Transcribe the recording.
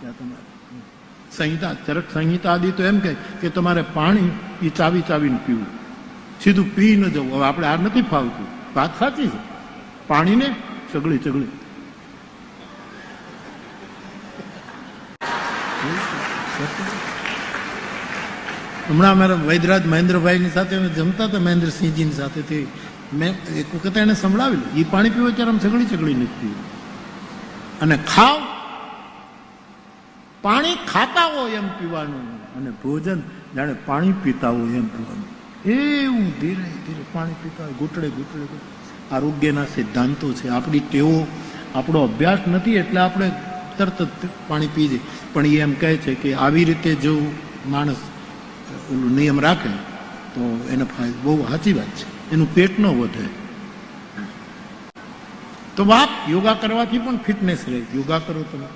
ત્યાં તમારે સંહિતા, ચરક સંહિતા આદિ તો એમ કે તમારે પાણી એ ચાવી ચાવીને પીવું, સીધું પી ન જવું. હવે આપણે આ નથી ફાવતું, વાત સાચી છે, પાણીને ચગળી ચગળી. હમણાં અમારા વૈદરાજ મહેન્દ્રભાઈની સાથે અમે જમતા હતા, મહેન્દ્રસિંહજીની સાથે. તે મેં એક વખત એને સંભળાવેલું, એ પાણી પીવો ત્યારે આમ ચગળી ચગળી નથી પીવું. અને ખાવ, પાણી ખાતા હોય એમ પીવાનું, અને ભોજન જાણે પાણી પીતા હોય એમ પીવાનું. એવું ધીરે ધીરે પાણી પીતા હોય, ઘૂંટડે ઘૂંટડે. આરોગ્યના સિદ્ધાંતો છે. આપણી ટેવો, આપણો અભ્યાસ નથી એટલે આપણે તરત જ પાણી પી જઈએ. પણ એ એમ કહે છે કે આવી રીતે જો માણસ ઓલું નિયમ રાખે તો એને ફાયદો. બહુ સાચી વાત છે, એનું પેટ ન વધે. તો વાત યોગા કરવાથી પણ ફિટનેસ રહે. યોગા કરો તમે,